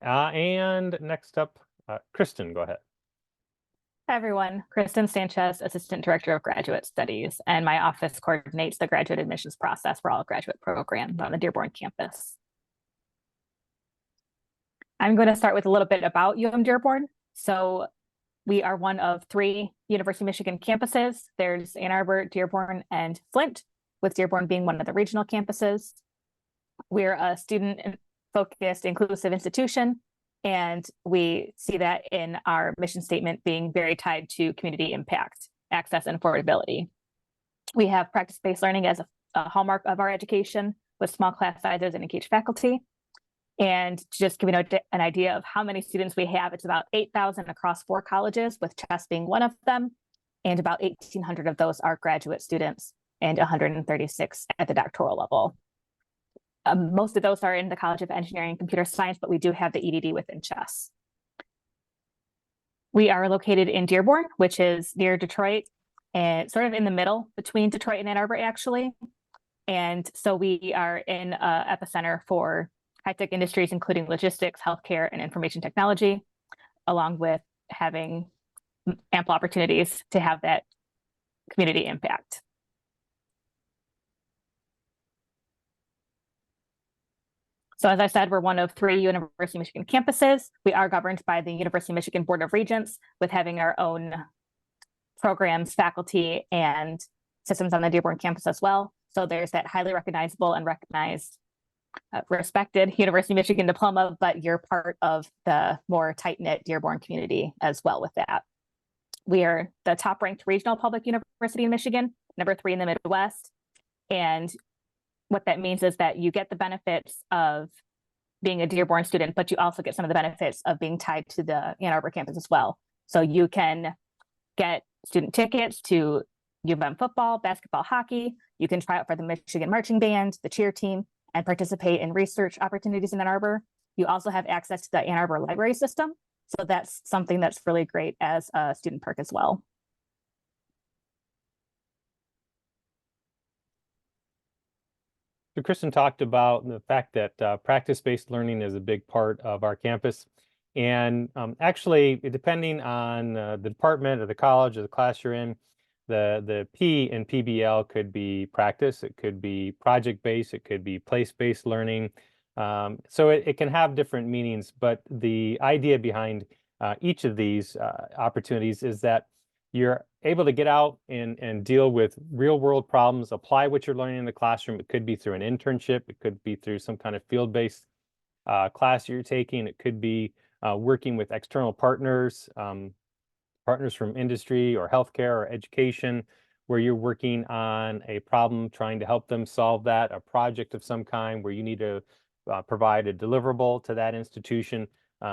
And next up, Kristen, go ahead. Hi, everyone. Kristen Sanchez, Assistant Director of Graduate Studies, and my office coordinates the graduate admissions process for all graduate programs on the Dearborn campus. I'm going to start with a little bit about UM-Dearborn. So we are one of 3 University of Michigan campuses. There's Ann Arbor, Dearborn, and Flint, with Dearborn being one of the regional campuses. We're a student-focused, inclusive institution, and we see that in our mission statement being very tied to community impact, access, and affordability. We have practice-based learning as a hallmark of our education with small class sizes and engaged faculty. And to just give you an idea of how many students we have, it's about 8,000 across 4 colleges, with CEHHS being one of them. And about 1,800 of those are graduate students and 136 at the doctoral level. Most of those are in the College of Engineering and Computer Science, but we do have the EDD within CEHHS. We are located in Dearborn, which is near Detroit, and sort of in the middle between Detroit and Ann Arbor, actually. And so we are in an epicenter for high-tech industries, including logistics, healthcare, and information technology, along with having ample opportunities to have that community impact. So as I said, we're one of 3 University of Michigan campuses. We are governed by the University of Michigan Board of Regents, with having our own programs, faculty, and systems on the Dearborn campus as well. So there's that highly recognizable and recognized, respected University of Michigan diploma, but you're part of the more tight-knit Dearborn community as well with that. We are the top-ranked regional public university in Michigan, number 3 in the Midwest. And what that means is that you get the benefits of being a Dearborn student, but you also get some of the benefits of being tied to the Ann Arbor campus as well. So you can get student tickets to UM football, basketball, hockey. You can try out for the Michigan marching band, the cheer team, and participate in research opportunities in Ann Arbor. You also have access to the Ann Arbor library system. So that's something that's really great as a student perk as well. So Kristen talked about the fact that practice-based learning is a big part of our campus. And actually, depending on the department or the college or the class you're in, the P in PBL could be practice, it could be project-based, it could be place-based learning. So it can have different meanings, but the idea behind each of these opportunities is that you're able to get out and deal with real world problems, apply what you're learning in the classroom. It could be through an internship, it could be through some kind of field-based class you're taking, it could be working with external partners, partners from industry or healthcare or education, where you're working on a problem, trying to help them solve that, a project of some kind where you need to provide a deliverable to that institution,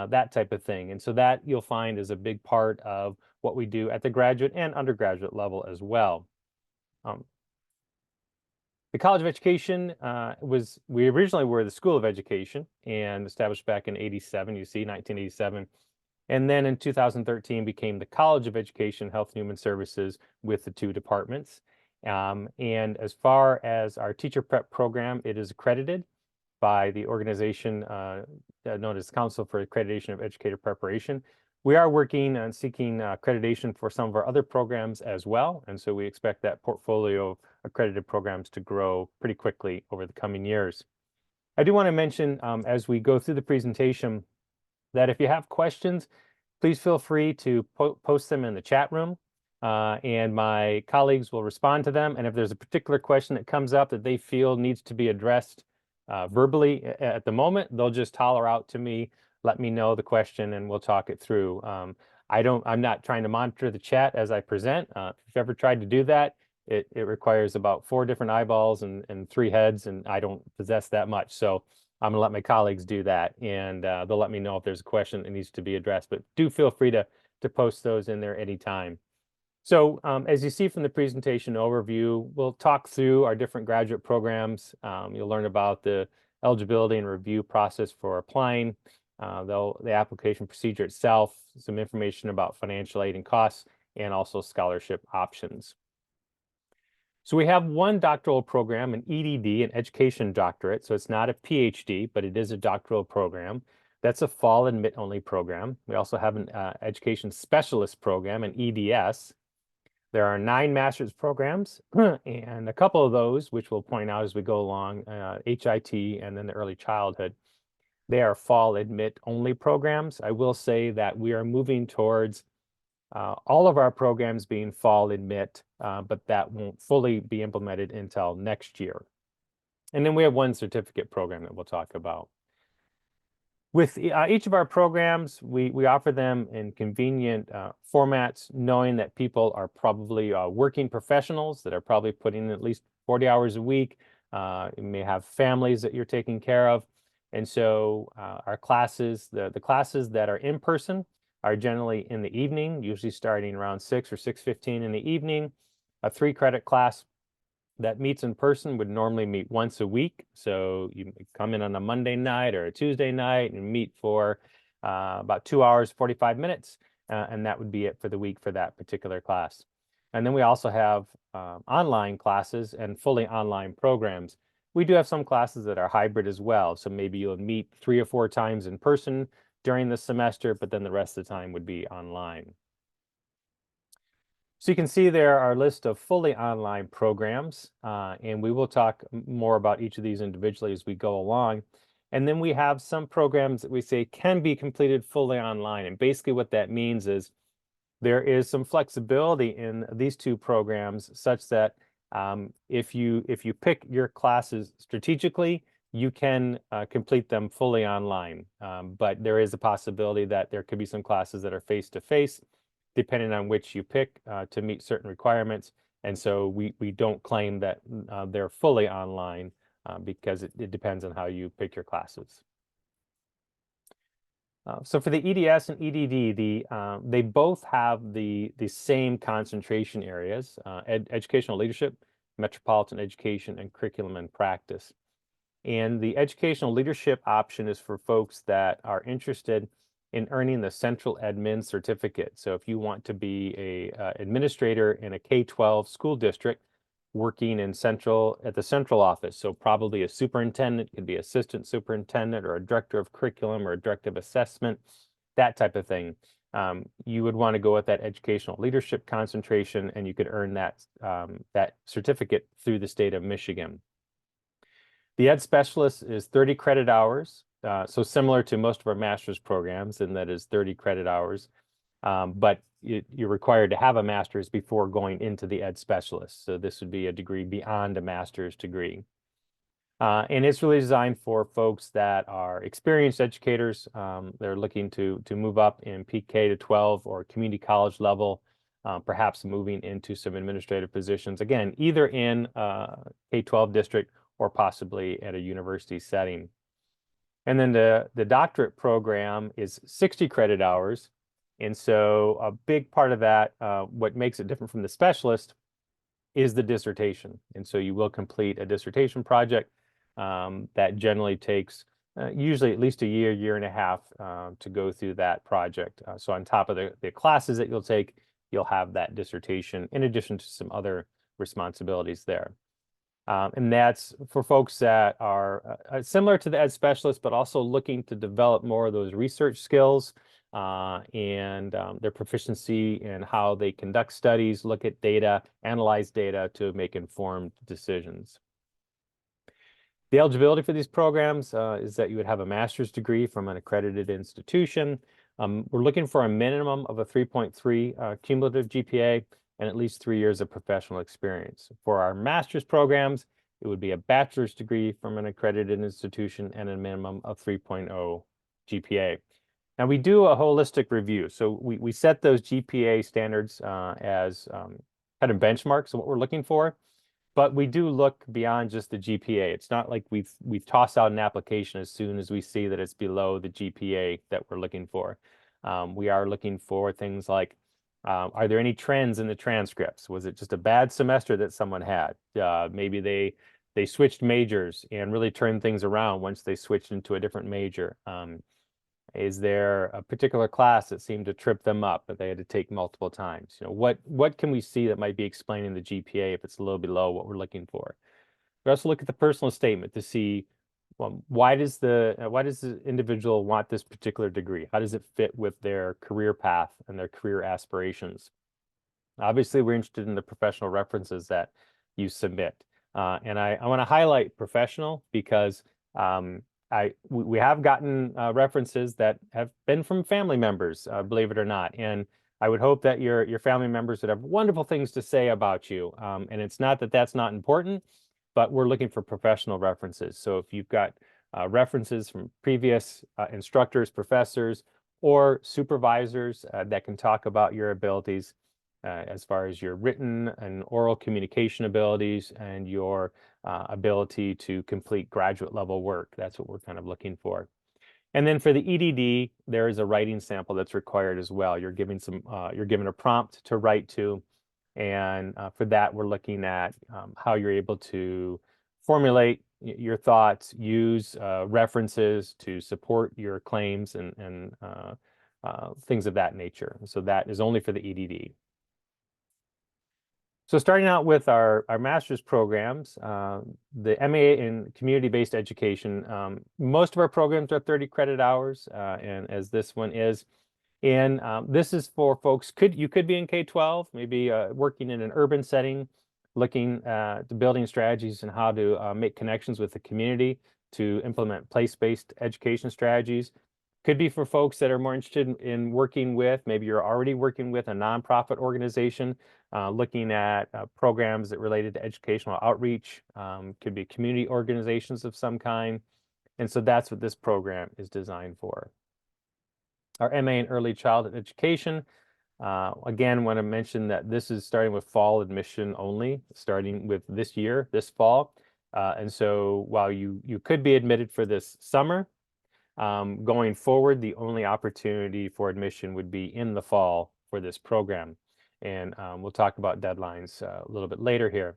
that type of thing. And so that you'll find is a big part of what we do at the graduate and undergraduate level as well. The College of Education we originally were the School of Education and established back in 87, you see, 1987. And then in 2013 became the College of Education, Health and Human Services with the 2 departments. And as far as our teacher prep program, it is accredited by the organization known as Council for Accreditation of Educator Preparation. We are working on seeking accreditation for some of our other programs as well. And so we expect that portfolio of accredited programs to grow pretty quickly over the coming years. I do want to mention as we go through the presentation that if you have questions, please feel free to post them in the chat room and my colleagues will respond to them. And if there's a particular question that comes up that they feel needs to be addressed verbally at the moment, they'll just holler out to me, let me know the question, and we'll talk it through. I'm not trying to monitor the chat as I present. If you've ever tried to do that, it requires about 4 different eyeballs and 3 heads, and I don't possess that much. So I'm gonna let my colleagues do that, and they'll let me know if there's a question that needs to be addressed, but do feel free to post those in there anytime. So as you see from the presentation overview, we'll talk through our different graduate programs. You'll learn about the eligibility and review process for applying, the application procedure itself, some information about financial aid and costs, and also scholarship options. So we have one doctoral program, an EDD, an education doctorate. So it's not a PhD, but it is a doctoral program. That's a fall admit-only program. We also have an education specialist program, an EDS. There are 9 master's programs, and a couple of those, which we'll point out as we go along, HIT and then the early childhood, they are fall admit-only programs. I will say that we are moving towards all of our programs being fall admit, but that won't fully be implemented until next year. And then we have one certificate program that we'll talk about. With each of our programs, we offer them in convenient formats, knowing that people are probably working professionals that are probably putting in at least 40 hours a week. You may have families that you're taking care of. And so our classes, the classes that are in person are generally in the evening, usually starting around 6 or 6:15 in the evening. A 3-credit class that meets in person would normally meet once a week. So you come in on a Monday night or a Tuesday night and meet for about 2 hours, 45 minutes. And that would be it for the week for that particular class. And then we also have online classes and fully online programs. We do have some classes that are hybrid as well. So maybe you'll meet 3 or 4 times in person during the semester, but then the rest of the time would be online. So you can see there our list of fully online programs, and we will talk more about each of these individually as we go along. And then we have some programs that we say can be completed fully online. And basically what that means is there is some flexibility in these 2 programs such that if you pick your classes strategically, you can complete them fully online. But there is a possibility that there could be some classes that are face-to-face, depending on which you pick to meet certain requirements. And so we don't claim that they're fully online because it depends on how you pick your classes. So for the EDS and EDD, they both have the same concentration areas, educational leadership, metropolitan education, and curriculum and practice. And the educational leadership option is for folks that are interested in earning the central admin certificate. So if you want to be a administrator in a K-12 school district working in at the central office, so probably a superintendent, could be assistant superintendent or a director of curriculum or a director of assessment, that type of thing. You would want to go with that educational leadership concentration, and you could earn that certificate through the state of Michigan. The Ed Specialist is 30 credit hours, so similar to most of our master's programs, and that is 30 credit hours. But you're required to have a master's before going into the Ed Specialist. So this would be a degree beyond a master's degree. And it's really designed for folks that are experienced educators. They're looking to move up in PK to 12 or community college level, perhaps moving into some administrative positions, again, either in K-12 district or possibly at a university setting. And then the doctorate program is 60 credit hours. And so a big part of that, what makes it different from the specialist, is the dissertation. And so you will complete a dissertation project that generally takes usually at least a year, year and a half to go through that project. So on top of the classes that you'll take, you'll have that dissertation in addition to some other responsibilities there. And that's for folks that are similar to the Ed Specialist, but also looking to develop more of those research skills and their proficiency in how they conduct studies, look at data, analyze data to make informed decisions. The eligibility for these programs is that you would have a master's degree from an accredited institution. We're looking for a minimum of a 3.3 cumulative GPA and at least 3 years of professional experience. For our master's programs, it would be a bachelor's degree from an accredited institution and a minimum of 3.0 GPA. Now we do a holistic review. So we set those GPA standards as kind of benchmarks of what we're looking for, but we do look beyond just the GPA. It's not like we've tossed out an application as soon as we see that it's below the GPA that we're looking for. We are looking for things like, are there any trends in the transcripts? Was it just a bad semester that someone had? Maybe they switched majors and really turned things around once they switched into a different major. Is there a particular class that seemed to trip them up that they had to take multiple times? You know, what can we see that might be explaining the GPA if it's a little below what we're looking for? We also look at the personal statement to see well, why does the individual want this particular degree? How does it fit with their career path and their career aspirations? Obviously, we're interested in the professional references that you submit. And I want to highlight professional because we have gotten references that have been from family members, believe it or not. And I would hope that your family members would have wonderful things to say about you. And it's not that that's not important, but we're looking for professional references. So if you've got references from previous instructors, professors, or supervisors that can talk about your abilities, as far as your written and oral communication abilities and your ability to complete graduate level work. That's what we're kind of looking for. And then for the EDD, there is a writing sample that's required as well. You're given a prompt to write to, and for that, we're looking at how you're able to formulate your thoughts, use references to support your claims and things of that nature. So that is only for the EDD. So starting out with our master's programs, the MA in community-based education, most of our programs are 30 credit hours, and as this one is. And this is for folks, you could be in K-12, maybe working in an urban setting, looking at building strategies and how to make connections with the community to implement place-based education strategies. Could be for folks that are more interested in working with, maybe you're already working with a nonprofit organization, looking at programs that related to educational outreach, could be community organizations of some kind. And so that's what this program is designed for. Our MA in early childhood education, again, want to mention that this is starting with fall admission only, starting with this year, this fall. And so while you could be admitted for this summer, going forward, the only opportunity for admission would be in the fall for this program. And we'll talk about deadlines a little bit later here.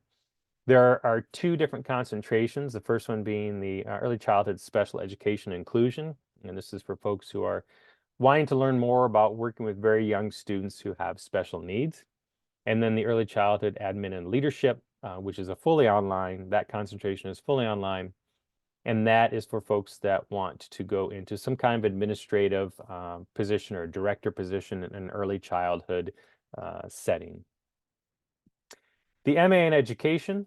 There are two different concentrations, the first one being the early childhood special education inclusion. And this is for folks who are wanting to learn more about working with very young students who have special needs. And then the early childhood admin and leadership, which is a fully online, that concentration is fully online. And that is for folks that want to go into some kind of administrative position or director position in an early childhood setting. The MA in education,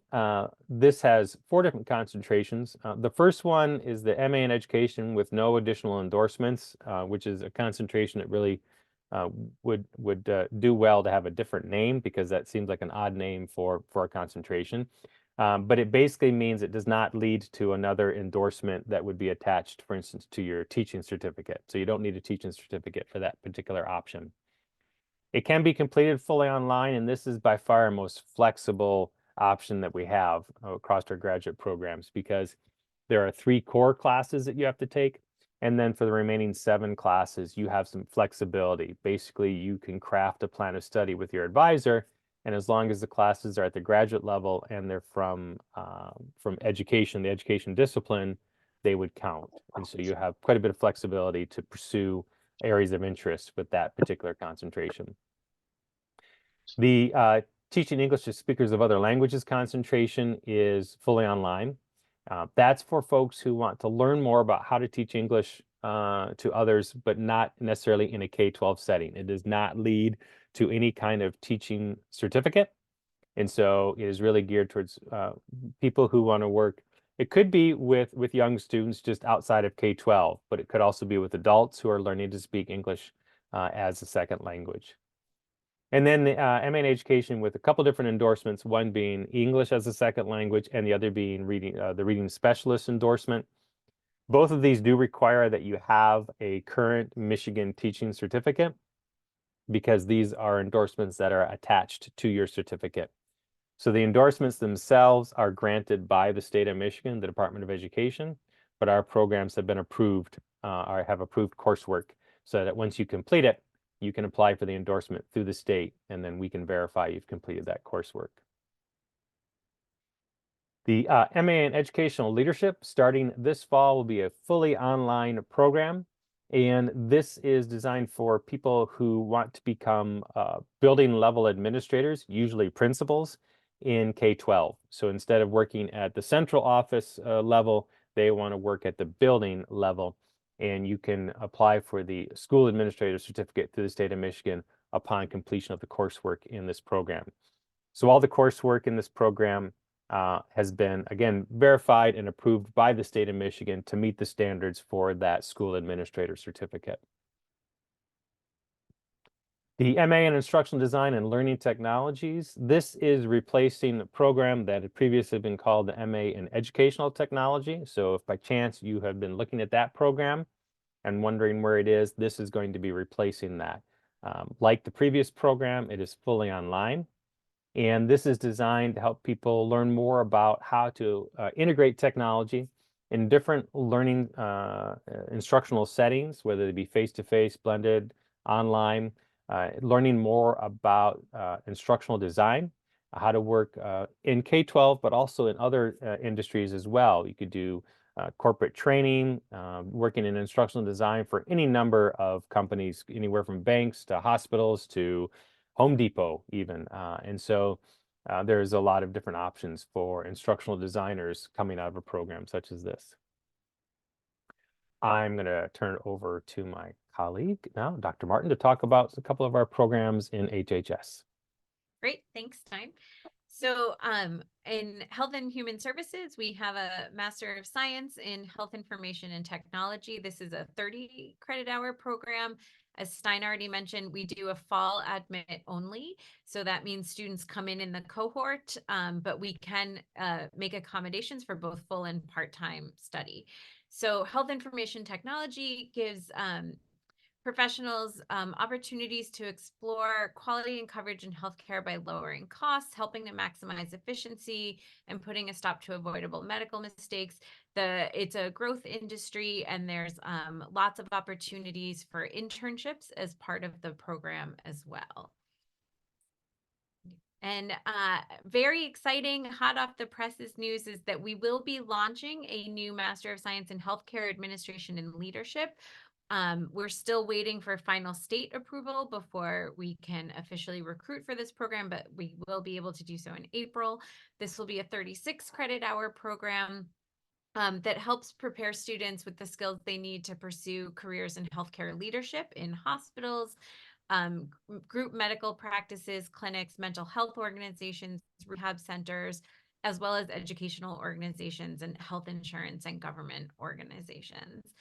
this has 4 different concentrations. The first one is the MA in education with no additional endorsements, which is a concentration that really would do well to have a different name because that seems like an odd name for a concentration. But it basically means it does not lead to another endorsement that would be attached, for instance, to your teaching certificate. So you don't need a teaching certificate for that particular option. It can be completed fully online, and this is by far our most flexible option that we have across our graduate programs because there are 3 core classes that you have to take. And then for the remaining 7 classes, you have some flexibility. Basically, you can craft a plan of study with your advisor. And as long as the classes are at the graduate level and they're from education, the education discipline, they would count. And so you have quite a bit of flexibility to pursue areas of interest with that particular concentration. The teaching English to speakers of other languages concentration is fully online. That's for folks who want to learn more about how to teach English to others, but not necessarily in a K-12 setting. It does not lead to any kind of teaching certificate. And so it is really geared towards people who want to work. It could be with young students just outside of K-12, but it could also be with adults who are learning to speak English as a second language. And then the MA in education with a couple different endorsements, one being English as a second language and the other being the reading specialist endorsement. Both of these do require that you have a current Michigan teaching certificate because these are endorsements that are attached to your certificate. So the endorsements themselves are granted by the state of Michigan, the Department of Education, but our programs have been approved or have approved coursework so that once you complete it, you can apply for the endorsement through the state, and then we can verify you've completed that coursework. The MA in Educational Leadership starting this fall will be a fully online program. And this is designed for people who want to become building level administrators, usually principals, in K-12. So instead of working at the central office level, they want to work at the building level, and you can apply for the school administrator certificate through the state of Michigan upon completion of the coursework in this program. So all the coursework in this program has been, again, verified and approved by the state of Michigan to meet the standards for that school administrator certificate. The MA in Instructional Design and Learning Technologies, this is replacing the program that had previously been called the MA in Educational Technology. So if by chance you have been looking at that program and wondering where it is, this is going to be replacing that. Like the previous program, it is fully online. And this is designed to help people learn more about how to integrate technology in different learning instructional settings, whether they be face-to-face, blended, online, learning more about instructional design, how to work in K-12, but also in other industries as well. You could do corporate training, working in instructional design for any number of companies, anywhere from banks to hospitals to Home Depot even. And so there's a lot of different options for instructional designers coming out of a program such as this. I'm going to turn it over to my colleague now, Dr. Martin, to talk about a couple of our programs in HHS. Great, thanks, Time. So in Health and Human Services, we have a Master of Science in Health Information and Technology. This is a 30 credit hour program. As Stein already mentioned, we do a fall admit only. So that means students come in the cohort, but we can make accommodations for both full and part-time study. So Health Information Technology gives professionals opportunities to explore quality and coverage in healthcare by lowering costs, helping to maximize efficiency, and putting a stop to avoidable medical mistakes. It's a growth industry, and there's lots of opportunities for internships as part of the program as well. And very exciting, hot off the presses news is that we will be launching a new Master of Science in Healthcare Administration and Leadership. We're still waiting for final state approval before we can officially recruit for this program, but we will be able to do so in April. This will be a 36 credit hour program that helps prepare students with the skills they need to pursue careers in healthcare leadership in hospitals, group medical practices, clinics, mental health organizations, rehab centers, as well as educational organizations and health insurance and government organizations.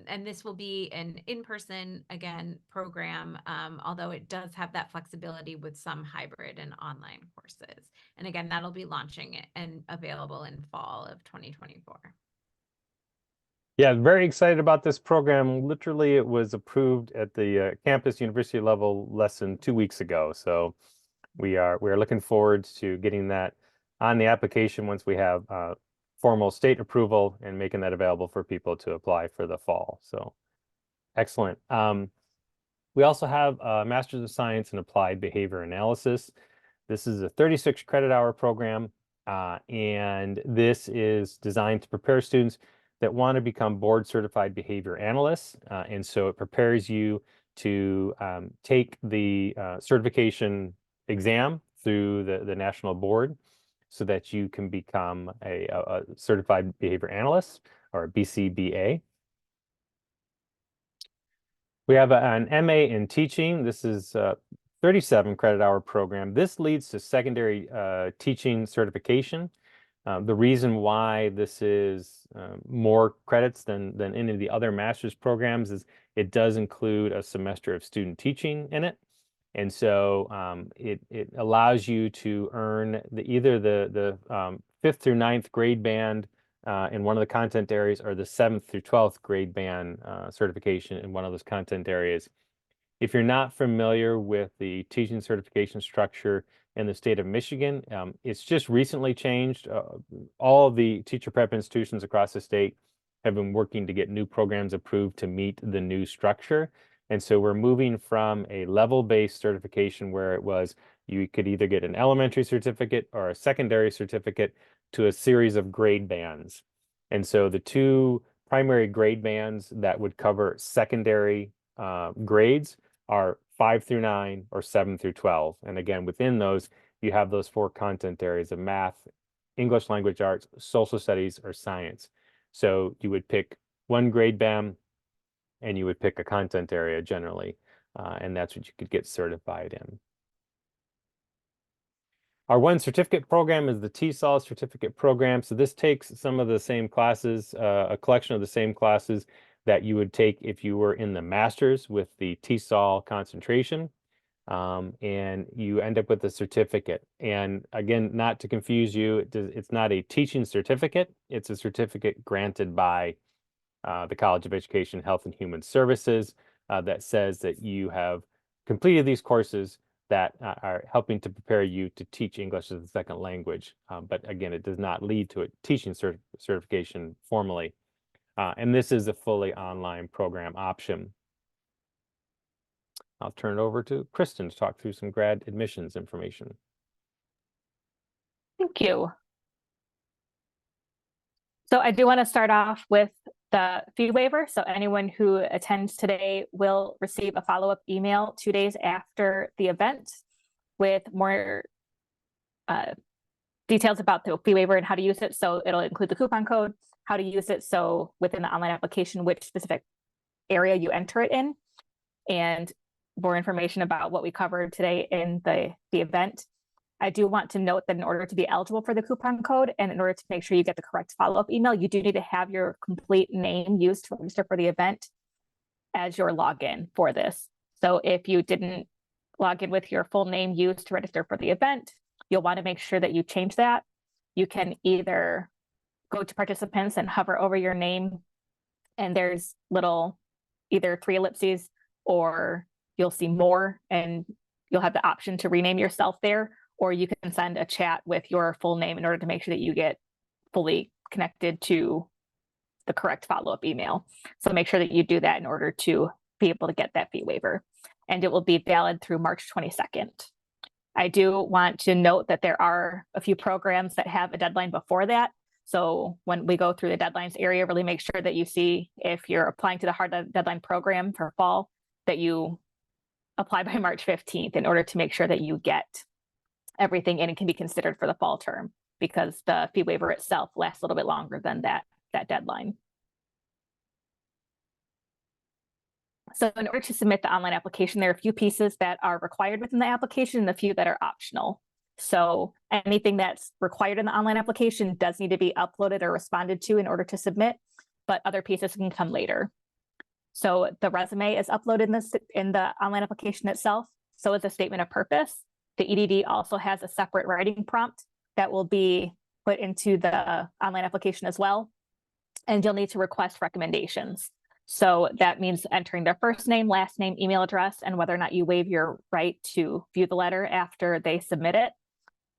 And this will be an in-person, again, program, although it does have that flexibility with some hybrid and online courses. And again, that'll be launching it and available in fall of 2024. Yeah, very excited about this program. Literally, it was approved at the campus university level less than 2 weeks ago. So we are looking forward to getting that on the application once we have formal state approval and making that available for people to apply for the fall. So excellent. We also have a Master's of Science in Applied Behavior Analysis. This is a 36 credit hour program, and this is designed to prepare students that want to become board certified behavior analysts. And so it prepares you to take the certification exam through the national board so that you can become a certified behavior analyst, or a BCBA. We have an MA in teaching. This is a 37 credit hour program. This leads to secondary teaching certification. The reason why this is more credits than any of the other master's programs is it does include a semester of student teaching in it. And so it allows you to earn either the 5th through 9th grade band in one of the content areas, or the 7th through 12th grade band certification in one of those content areas. If you're not familiar with the teaching certification structure in the state of Michigan, it's just recently changed. All of the teacher prep institutions across the state have been working to get new programs approved to meet the new structure. And so we're moving from a level-based certification where it was you could either get an elementary certificate or a secondary certificate to a series of grade bands. And so the two primary grade bands that would cover secondary grades are 5 through 9 or 7 through 12. And again, within those, you have those 4 content areas of math, English language arts, social studies, or science. So you would pick one grade BAM and you would pick a content area generally, and that's what you could get certified in. Our one certificate program is the TESOL certificate program. So this takes some of the same classes, a collection of the same classes that you would take if you were in the master's with the TESOL concentration. And you end up with a certificate. And again, not to confuse you, it's not a teaching certificate. It's a certificate granted by the College of Education, Health and Human Services that says that you have completed these courses that are helping to prepare you to teach English as a second language. But again, it does not lead to a teaching certification formally. And this is a fully online program option. I'll turn it over to Kristen to talk through some grad admissions information. Thank you. So I do want to start off with the fee waiver. So anyone who attends today will receive a follow-up email 2 days after the event with more details about the fee waiver and how to use it. So it'll include the coupon code, how to use it. So within the online application, which specific area you enter it in, and more information about what we covered today in the event. I do want to note that in order to be eligible for the coupon code and in order to make sure you get the correct follow-up email, you do need to have your complete name used to register for the event as your login for this. So if you didn't log in with your full name used to register for the event, you'll want to make sure that you change that. You can either go to participants and hover over your name, and there's little either 3 ellipses, or you'll see more and you'll have the option to rename yourself there, or you can send a chat with your full name in order to make sure that you get fully connected to the correct follow-up email. So make sure that you do that in order to be able to get that fee waiver. And it will be valid through March 22nd. I do want to note that there are a few programs that have a deadline before that. So when we go through the deadlines area, really make sure that you see if you're applying to the hard deadline program for fall, that you apply by March 15th in order to make sure that you get everything in and can be considered for the fall term, because the fee waiver itself lasts a little bit longer than that deadline. So in order to submit the online application, there are a few pieces that are required within the application and a few that are optional. So anything that's required in the online application does need to be uploaded or responded to in order to submit, but other pieces can come later. So the resume is uploaded in the online application itself. So is a statement of purpose. The EDD also has a separate writing prompt that will be put into the online application as well. And you'll need to request recommendations. So that means entering their first name, last name, email address, and whether or not you waive your right to view the letter after they submit it.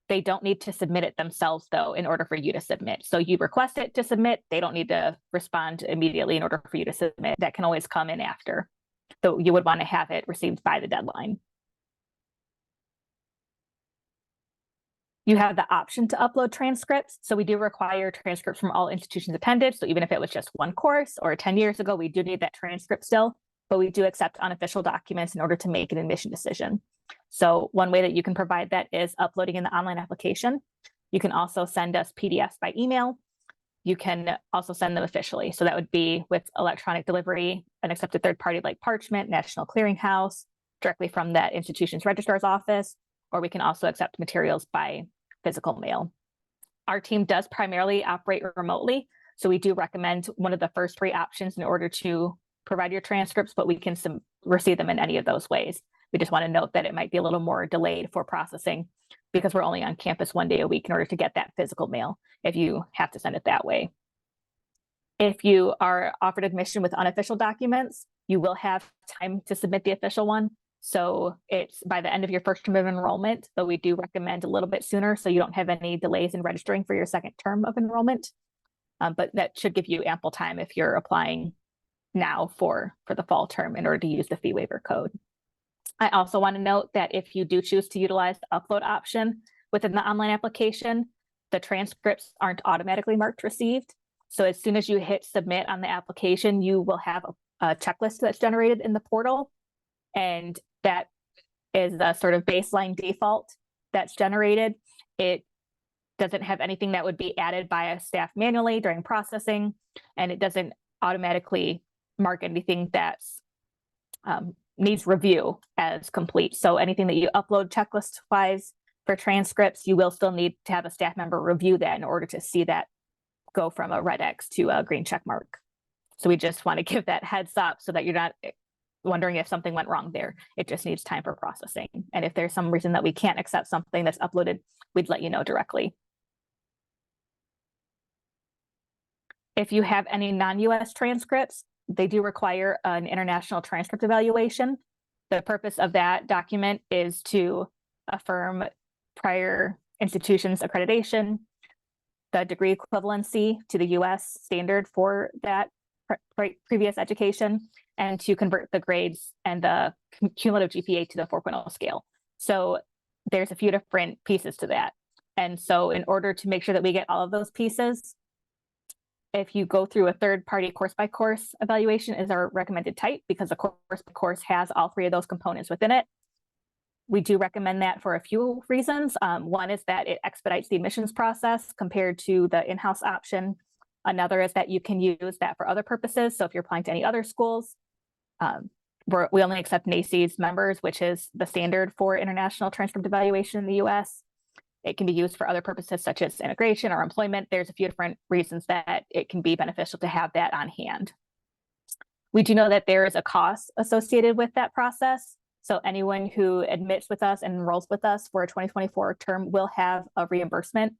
They don't need to submit it themselves, though, in order for you to submit. So you request it to submit. They don't need to respond immediately in order for you to submit. That can always come in after. So you would want to have it received by the deadline. You have the option to upload transcripts. So we do require transcripts from all institutions attended. So even if it was just one course or 10 years ago, we do need that transcript still, but we do accept unofficial documents in order to make an admission decision. So one way that you can provide that is uploading in the online application. You can also send us PDFs by email. You can also send them officially. So that would be with electronic delivery, an accepted third party like Parchment, National Clearinghouse, directly from that institution's registrar's office, or we can also accept materials by physical mail. Our team does primarily operate remotely, so we do recommend one of the first 3 options in order to provide your transcripts, but we can receive them in any of those ways. We just want to note that it might be a little more delayed for processing because we're only on campus 1 day a week in order to get that physical mail if you have to send it that way. If you are offered admission with unofficial documents, you will have time to submit the official one. So it's by the end of your first term of enrollment, though we do recommend a little bit sooner so you don't have any delays in registering for your second term of enrollment. But that should give you ample time if you're applying now for the fall term in order to use the fee waiver code. I also want to note that if you do choose to utilize the upload option within the online application, the transcripts aren't automatically marked received. So as soon as you hit submit on the application, you will have a checklist that's generated in the portal. And that is a sort of baseline default that's generated. The doesn't have anything that would be added by a staff manually during processing, and it doesn't automatically mark anything that's needs review as complete. So anything that you upload checklist wise for transcripts, you will still need to have a staff member review that in order to see that go from a red X to a green check mark. So we just want to give that heads up so that you're not wondering if something went wrong there. It just needs time for processing. And if there's some reason that we can't accept something that's uploaded, we'd let you know directly. If you have any non-US transcripts, they do require an international transcript evaluation. The purpose of that document is to affirm prior institutions' accreditation, the degree equivalency to the US standard for that previous education, and to convert the grades and the cumulative GPA to the 4.0 scale. So there's a few different pieces to that. And so in order to make sure that we get all of those pieces, if you go through a third-party course-by-course evaluation is our recommended type, because the course-by-course has all three of those components within it. We do recommend that for a few reasons. One is that it expedites the admissions process compared to the in-house option. Another is that you can use that for other purposes. So if you're applying to any other schools, we only accept NACCES members, which is the standard for international transcript evaluation in the US. It can be used for other purposes such as integration or employment. There's a few different reasons that it can be beneficial to have that on hand. We do know that there is a cost associated with that process. So anyone who admits with us and enrolls with us for a 2024 term will have a reimbursement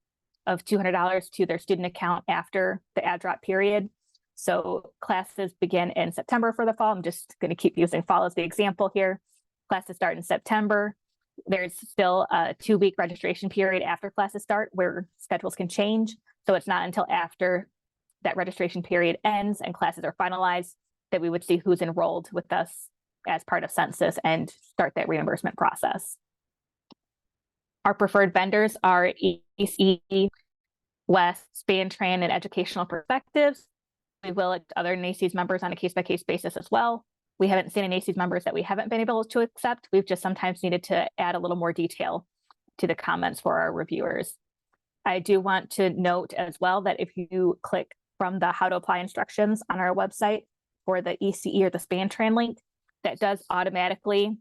of $200 to their student account after the add drop period. So classes begin in September for the fall. I'm just going to keep using fall as the example here. Classes start in September. There's still a 2-week registration period after classes start where schedules can change. So it's not until after that registration period ends and classes are finalized that we would see who's enrolled with us as part of census and start that reimbursement process. Our preferred vendors are ECE, West, Span-Tran, and Educational Perspectives. We will accept other NACCES members on a case-by-case basis as well. We haven't seen any NACCES members that we haven't been able to accept. We've just sometimes needed to add a little more detail to the comments for our reviewers. I do want to note as well that if you click from the how to apply instructions on our website for the ECE or the Span-Tran link, that does automatically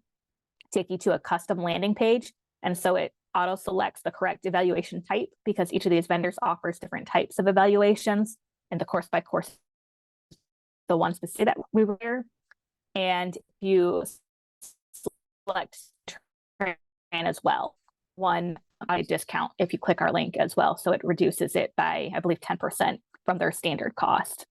take you to a custom landing page. And so it auto selects the correct evaluation type because each of these vendors offers different types of evaluations, and the course by course, the one specific that we were here. And you select Tran as well, one discount if you click our link as well. So it reduces it by, I believe, 10% from their standard cost.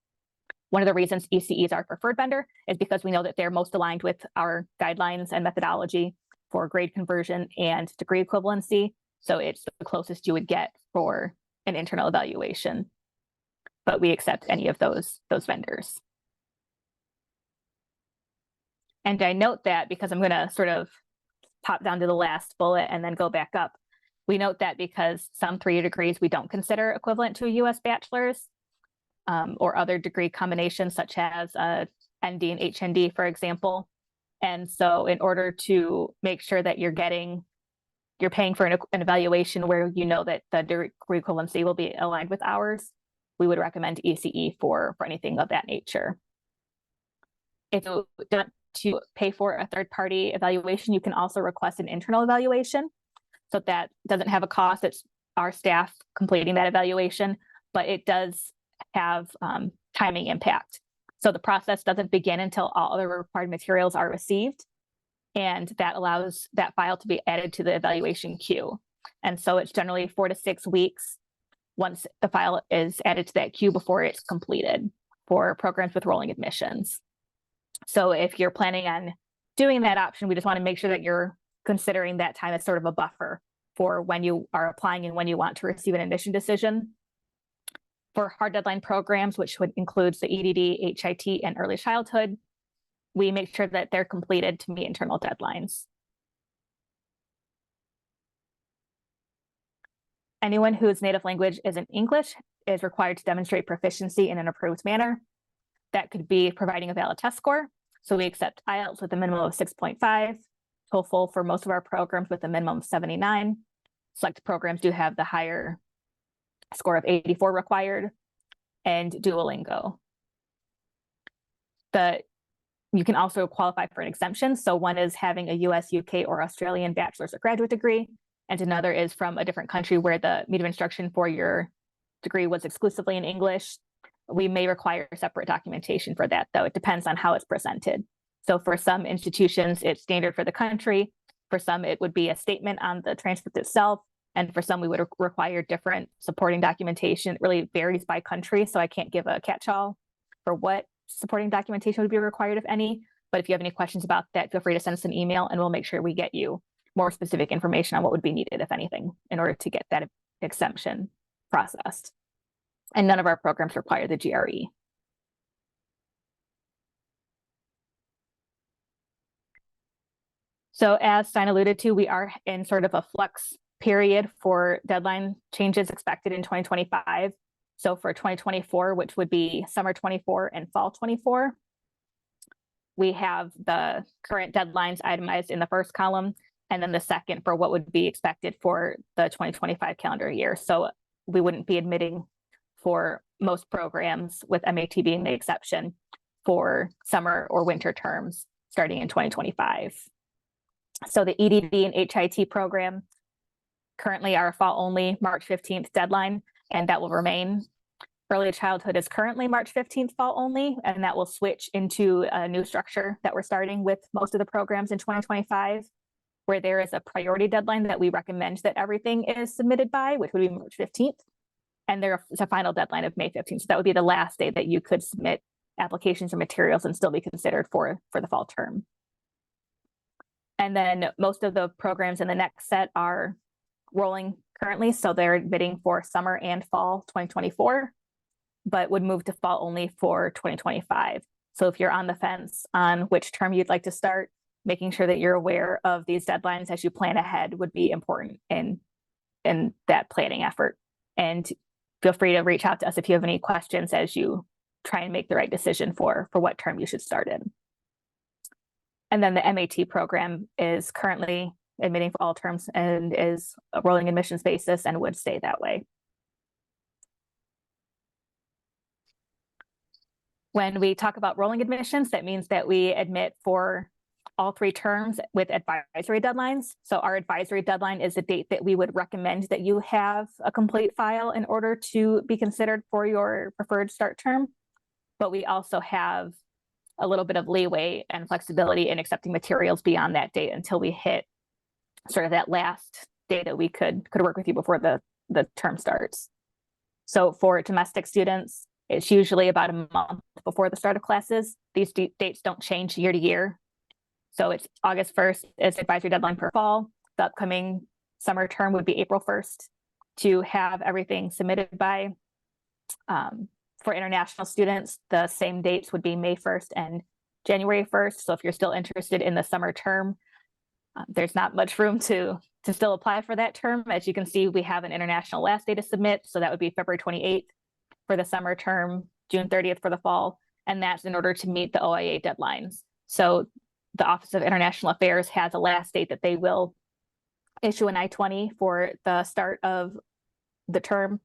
One of the reasons ECE is our preferred vendor is because we know that they're most aligned with our guidelines and methodology for grade conversion and degree equivalency. So it's the closest you would get for an internal evaluation. But we accept any of those vendors. And I note that because I'm going to sort of pop down to the last bullet and then go back up. We note that because some 3-year degrees we don't consider equivalent to a US bachelor's or other degree combinations such as ND and HND, for example. And so in order to make sure that you're paying for an evaluation where you know that the degree equivalency will be aligned with ours, we would recommend ECE for anything of that nature. If you want to pay for a third-party evaluation, you can also request an internal evaluation. So that doesn't have a cost. It's our staff completing that evaluation, but it does have timing impact. So the process doesn't begin until all other required materials are received, and that allows that file to be added to the evaluation queue. And so it's generally 4 to 6 weeks once the file is added to that queue before it's completed for programs with rolling admissions. So if you're planning on doing that option, we just want to make sure that you're considering that time as sort of a buffer for when you are applying and when you want to receive an admission decision. For hard deadline programs, which would include the EDD, HIT, and early childhood, we make sure that they're completed to meet internal deadlines. Anyone whose native language isn't English is required to demonstrate proficiency in an approved manner. That could be providing a valid test score. So we accept IELTS with a minimum of 6.5, TOEFL for most of our programs with a minimum of 79. Select programs do have the higher score of 84 required, and Duolingo. You can also qualify for an exemption. So one is having a US, UK, or Australian bachelor's or graduate degree, and another is from a different country where the medium of instruction for your degree was exclusively in English. We may require separate documentation for that, though. It depends on how it's presented. So for some institutions, it's standard for the country. For some, it would be a statement on the transcript itself. And for some, we would require different supporting documentation. It really varies by country, so I can't give a catch-all for what supporting documentation would be required, if any. But if you have any questions about that, feel free to send us an email and we'll make sure we get you more specific information on what would be needed, if anything, in order to get that exemption processed. And none of our programs require the GRE. So as Stein alluded to, we are in sort of a flux period for deadline changes expected in 2025. So for 2024, which would be summer 24 and fall 24, we have the current deadlines itemized in the first column, and then the second for what would be expected for the 2025 calendar year. So we wouldn't be admitting for most programs, with MAT being the exception, for summer or winter terms starting in 2025. So the EDD and HIT program currently are fall only March 15th deadline, and that will remain. Early childhood is currently March 15th fall only, and that will switch into a new structure that we're starting with most of the programs in 2025, where there is a priority deadline that we recommend that everything is submitted by, which would be March 15th. And there's a final deadline of May 15th. So that would be the last day that you could submit applications or materials and still be considered for the fall term. And then most of the programs in the next set are rolling currently. So they're admitting for summer and fall 2024, but would move to fall only for 2025. So if you're on the fence on which term you'd like to start, making sure that you're aware of these deadlines as you plan ahead would be important in that planning effort. And feel free to reach out to us if you have any questions as you try and make the right decision for what term you should start in. And then the MAT program is currently admitting for all terms and is a rolling admissions basis and would stay that way. When we talk about rolling admissions, that means that we admit for all 3 terms with advisory deadlines. So our advisory deadline is the date that we would recommend that you have a complete file in order to be considered for your preferred start term. But we also have a little bit of leeway and flexibility in accepting materials beyond that date until we hit sort of that last day that we could work with you before the term starts. So for domestic students, it's usually about a month before the start of classes. These dates don't change year to year. So it's August 1st is advisory deadline for fall. The upcoming summer term would be April 1st to have everything submitted by. For international students, the same dates would be May 1st and January 1st. So if you're still interested in the summer term, there's not much room to still apply for that term. As you can see, we have an international last day to submit. So that would be February 28th for the summer term, June 30th for the fall. And that's in order to meet the OIA deadlines. So the Office of International Affairs has a last date that they will issue an I-20 for the start of the term.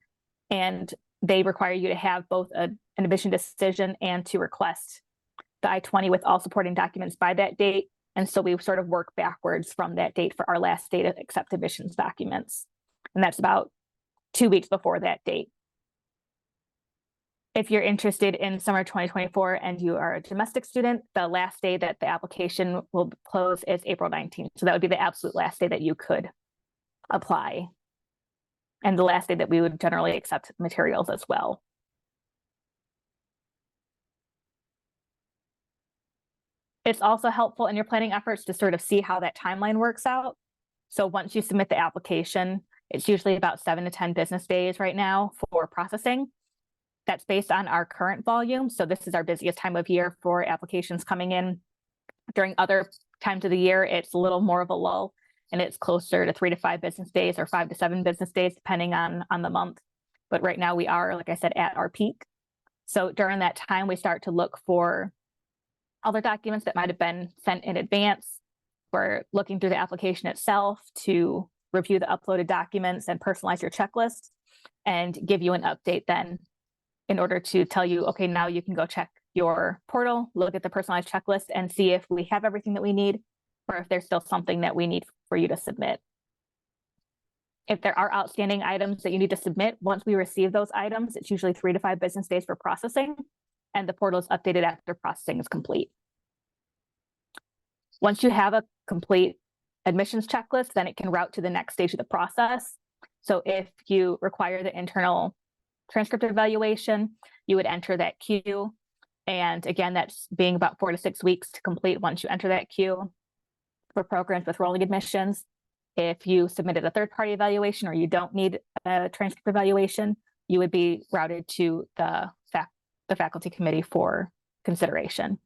And they require you to have both an admission decision and to request the I-20 with all supporting documents by that date. And so we sort of work backwards from that date for our last day to accept admissions documents. And that's about 2 weeks before that date. If you're interested in summer 2024 and you are a domestic student, the last day that the application will close is April 19th. So that would be the absolute last day that you could apply. And the last day that we would generally accept materials as well. It's also helpful in your planning efforts to sort of see how that timeline works out. So once you submit the application, it's usually about 7 to 10 business days right now for processing. That's based on our current volume. So this is our busiest time of year for applications coming in. During other times of the year, it's a little more of a lull, and it's closer to 3 to 5 business days or 5 to 7 business days, depending on the month. But right now we are, like I said, at our peak. So during that time, we start to look for other documents that might have been sent in advance. We're looking through the application itself to review the uploaded documents and personalize your checklist. and give you an update then in order to tell you, okay, now you can go check your portal, look at the personalized checklist and see if we have everything that we need or if there's still something that we need for you to submit. If there are outstanding items that you need to submit, once we receive those items, it's usually 3 to 5 business days for processing, and the portal is updated after processing is complete. Once you have a complete admissions checklist, then it can route to the next stage of the process. So if you require the internal transcript evaluation, you would enter that queue. And again, that's being about 4 to 6 weeks to complete once you enter that queue. For programs with rolling admissions, if you submitted a third-party evaluation or you don't need a transcript evaluation, you would be routed to the faculty committee for consideration.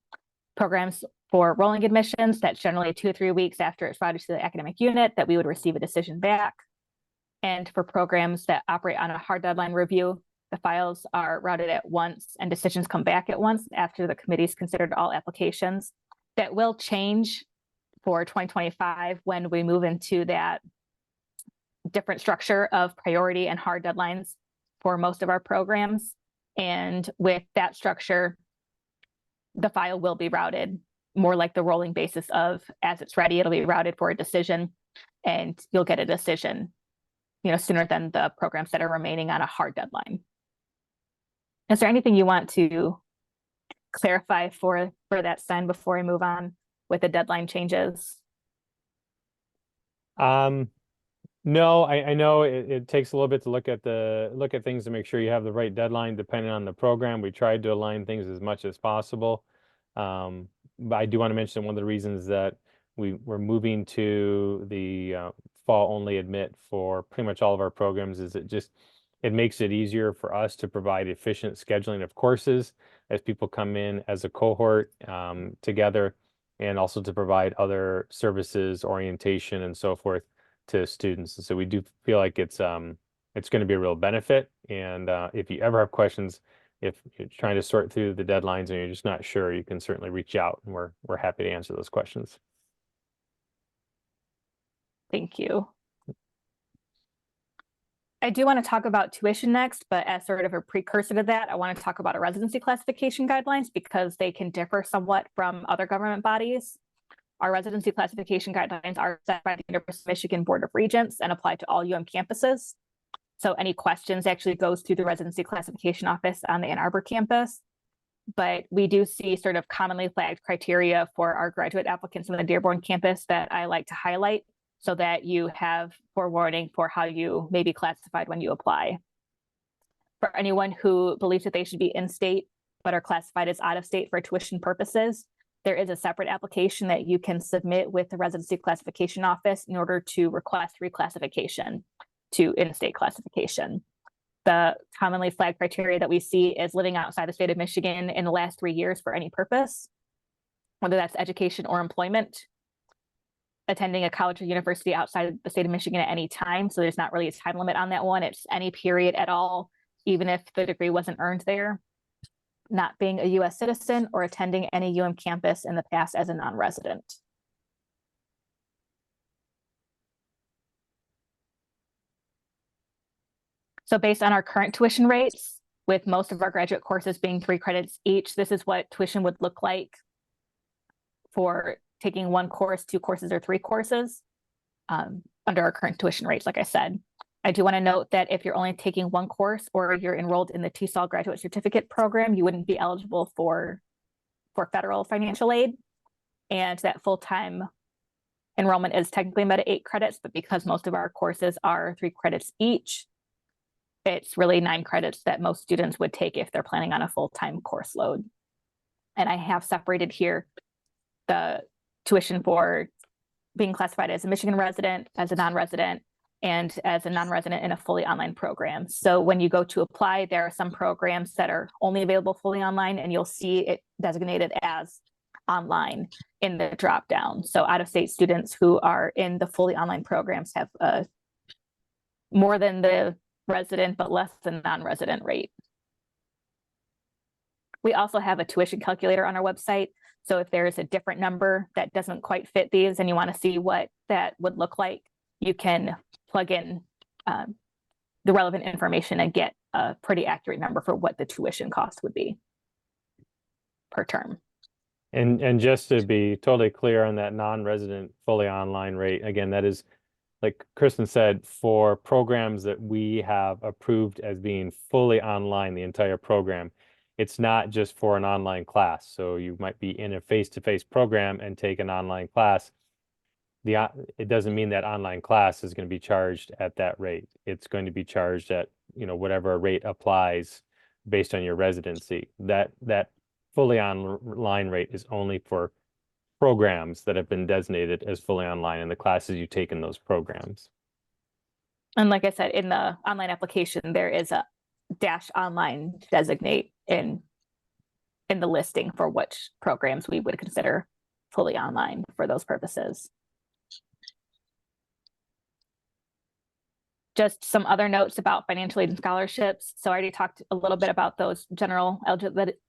Programs for rolling admissions, that's generally 2 to 3 weeks after it's routed to the academic unit that we would receive a decision back. And for programs that operate on a hard deadline review, the files are routed at once and decisions come back at once after the committee's considered all applications. That will change for 2025 when we move into that different structure of priority and hard deadlines for most of our programs. And with that structure, the file will be routed more like the rolling basis of as it's ready, it'll be routed for a decision and you'll get a decision, sooner than the programs that are remaining on a hard deadline. Is there anything you want to clarify for that, Stein, before I move on with the deadline changes? No, I know it takes a little bit to look at things to make sure you have the right deadline depending on the program. We tried to align things as much as possible. But I do want to mention one of the reasons that we're moving to the fall only admit for pretty much all of our programs is it makes it easier for us to provide efficient scheduling of courses as people come in as a cohort together, and also to provide other services, orientation, and so forth to students. And so we do feel like it's going to be a real benefit. And if you ever have questions, if you're trying to sort through the deadlines and you're just not sure, you can certainly reach out, and we're happy to answer those questions. Thank you. I do want to talk about tuition next, but as sort of a precursor to that, I want to talk about our residency classification guidelines because they can differ somewhat from other government bodies. Our residency classification guidelines are set by the University of Michigan Board of Regents and apply to all UM campuses. So any questions actually goes through the residency classification office on the Ann Arbor campus. But we do see sort of commonly flagged criteria for our graduate applicants on the Dearborn campus that I like to highlight so that you have forewarning for how you may be classified when you apply. For anyone who believes that they should be in state but are classified as out of state for tuition purposes, there is a separate application that you can submit with the residency classification office in order to request reclassification to in-state classification. The commonly flagged criteria that we see is living outside the state of Michigan in the last 3 years for any purpose, whether that's education or employment, attending a college or university outside the state of Michigan at any time. So there's not really a time limit on that one. It's any period at all, even if the degree wasn't earned there. Not being a U.S. citizen or attending any UM campus in the past as a non-resident. So based on our current tuition rates, with most of our graduate courses being 3 credits each, this is what tuition would look like for taking 1 course, 2 courses, or 3 courses under our current tuition rates, like I said. I do want to note that if you're only taking 1 course or you're enrolled in the TESOL graduate certificate program, you wouldn't be eligible for federal financial aid. And that full-time enrollment is technically met at 8 credits, but because most of our courses are 3 credits each, it's really 9 credits that most students would take if they're planning on a full-time course load. And I have separated here the tuition for being classified as a Michigan resident, as a non-resident, and as a non-resident in a fully online program. So when you go to apply, there are some programs that are only available fully online, and you'll see it designated as online in the drop-down. So out-of-state students who are in the fully online programs have more than the resident, but less than non-resident rate. We also have a tuition calculator on our website. So if there's a different number that doesn't quite fit these and you want to see what that would look like, you can plug in the the relevant information and get a pretty accurate number for what the tuition cost would be per term. And just to be totally clear on that non-resident fully online rate, again, that is, like Kristen said, for programs that we have approved as being fully online, the entire program. It's not just for an online class. So you might be in a face-to-face program and take an online class. It doesn't mean that online class is going to be charged at that rate. It's going to be charged at, whatever rate applies based on your residency. That fully online rate is only for programs that have been designated as fully online and the classes you take in those programs. And like I said, in the online application, there is a -online designate in the listing for which programs we would consider fully online for those purposes. Just some other notes about financial aid and scholarships. So I already talked a little bit about those general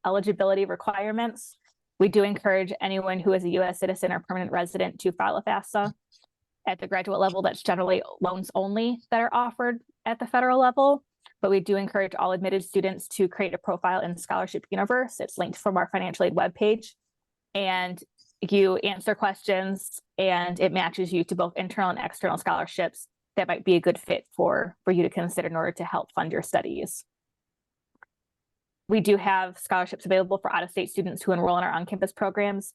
eligibility requirements. We do encourage anyone who is a U.S. citizen or permanent resident to file a FAFSA. At the graduate level, that's generally loans only that are offered at the federal level, but we do encourage all admitted students to create a profile in Scholarship Universe. It's linked from our financial aid webpage, and you answer questions and it matches you to both internal and external scholarships that might be a good fit for you to consider in order to help fund your studies. We do have scholarships available for out-of-state students who enroll in our on-campus programs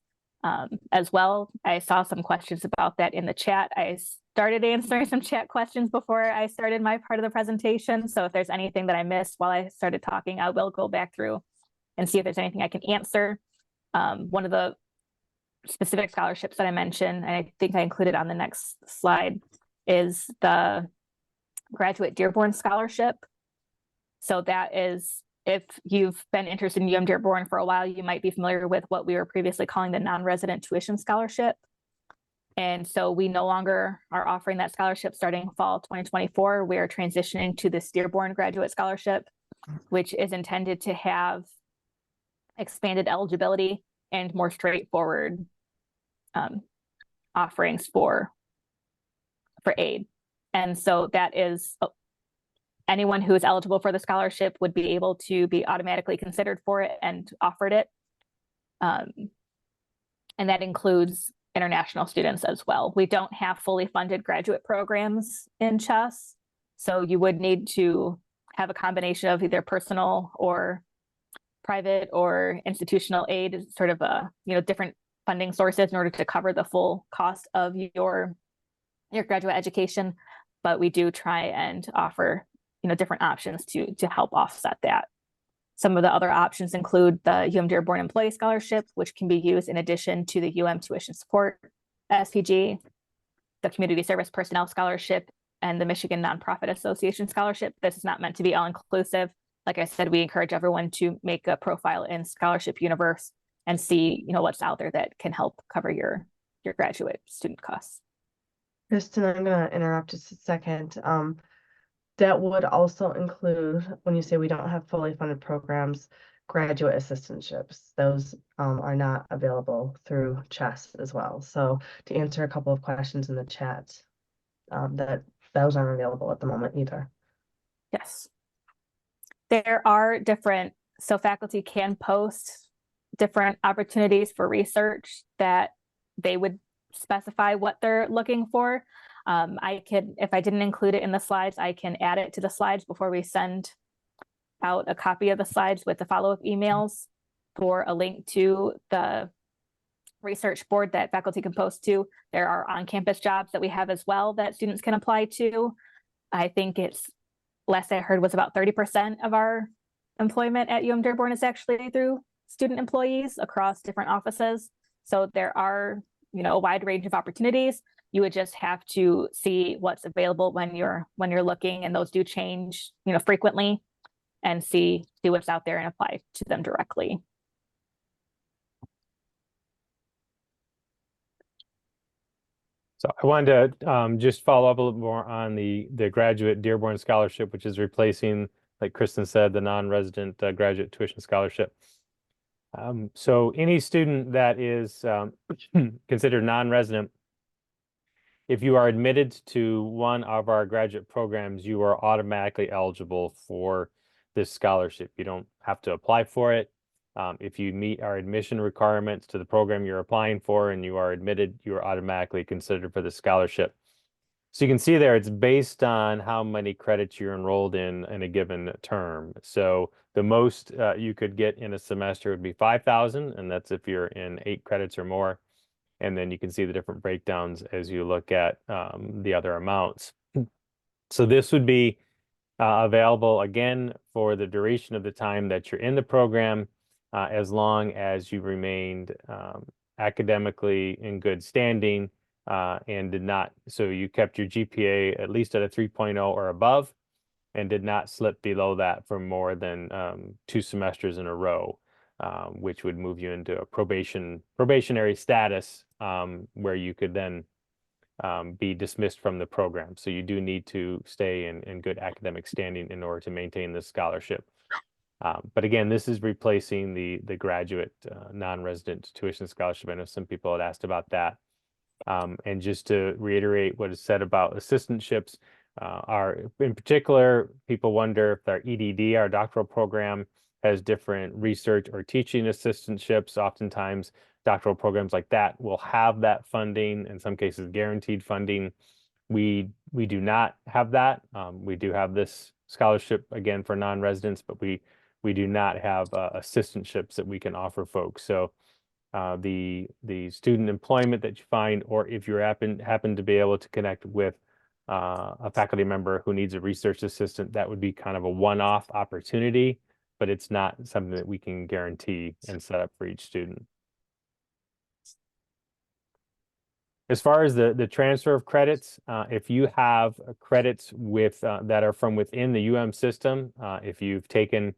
as well. I saw some questions about that in the chat. I started answering some chat questions before I started my part of the presentation. So if there's anything that I missed while I started talking, I will go back through and see if there's anything I can answer. One of the specific scholarships that I mentioned, and I think I included on the next slide, is the Graduate Dearborn Scholarship. So that is, if you've been interested in UM-Dearborn for a while, you might be familiar with what we were previously calling the non-resident tuition scholarship. And so we no longer are offering that scholarship starting fall 2024. We are transitioning to this Dearborn Graduate Scholarship, which is intended to have expanded eligibility and more straightforward offerings for aid. And so that is anyone who is eligible for the scholarship would be able to be automatically considered for it and offered it. And that includes international students as well. We don't have fully funded graduate programs in CEHHS. So you would need to have a combination of either personal or private or institutional aid, sort of different funding sources in order to cover the full cost of your graduate education. But we do try and offer different options to help offset that. Some of the other options include the UM-Dearborn Employee Scholarship, which can be used in addition to the UM Tuition Support SPG, the Community Service Personnel Scholarship, and the Michigan Nonprofit Association Scholarship. This is not meant to be all-inclusive. Like I said, we encourage everyone to make a profile in Scholarship Universe and see what's out there that can help cover your graduate student costs. Kristen, I'm going to interrupt just a second. That would also include, when you say we don't have fully funded programs, graduate assistantships. Those are not available through CEHHS as well. So to answer a couple of questions in the chat, that those aren't available at the moment either. Yes. There are different, so faculty can post different opportunities for research that they would specify what they're looking for. I could, if I didn't include it in the slides, I can add it to the slides before we send out a copy of the slides with the follow-up emails for a link to the research board that faculty can post to. There are on-campus jobs that we have as well that students can apply to. I think it's, last I heard, was about 30% of our employment at UM-Dearborn is actually through student employees across different offices. So there are, a wide range of opportunities. You would just have to see what's available when you're looking, and those do change, frequently, and see what's out there and apply to them directly. So I wanted to just follow up a little more on the Graduate Dearborn Scholarship, which is replacing, like Kristen said, the non-resident graduate tuition scholarship. So any student that is considered non-resident if you are admitted to one of our graduate programs, you are automatically eligible for this scholarship. You don't have to apply for it. If you meet our admission requirements to the program you're applying for and you are admitted, you are automatically considered for the scholarship. So you can see there, it's based on how many credits you're enrolled in a given term. So the most you could get in a semester would be 5,000, and that's if you're in 8 credits or more. And then you can see the different breakdowns as you look at the other amounts. So this would be available again for the duration of the time that you're in the program, as long as you remained academically in good standing and did not, so you kept your GPA at least at a 3.0 or above and did not slip below that for more than 2 semesters in a row, which would move you into a probationary status where you could then be dismissed from the program. So you do need to stay in good academic standing in order to maintain this scholarship. But again, this is replacing the graduate non-resident tuition scholarship. I know some people had asked about that. And just to reiterate what is said about assistantships, in particular, people wonder if our EDD, our doctoral program, has different research or teaching assistantships. Oftentimes, doctoral programs like that will have that funding, in some cases guaranteed funding. We do not have that. We do have this scholarship again for non-residents, but we do not have assistantships that we can offer folks. So the student employment that you find, or if you happen to be able to connect with a faculty member who needs a research assistant, that would be kind of a one-off opportunity, but it's not something that we can guarantee and set up for each student. As far as the transfer of credits, if you have credits with that are from within the UM system, if you've taken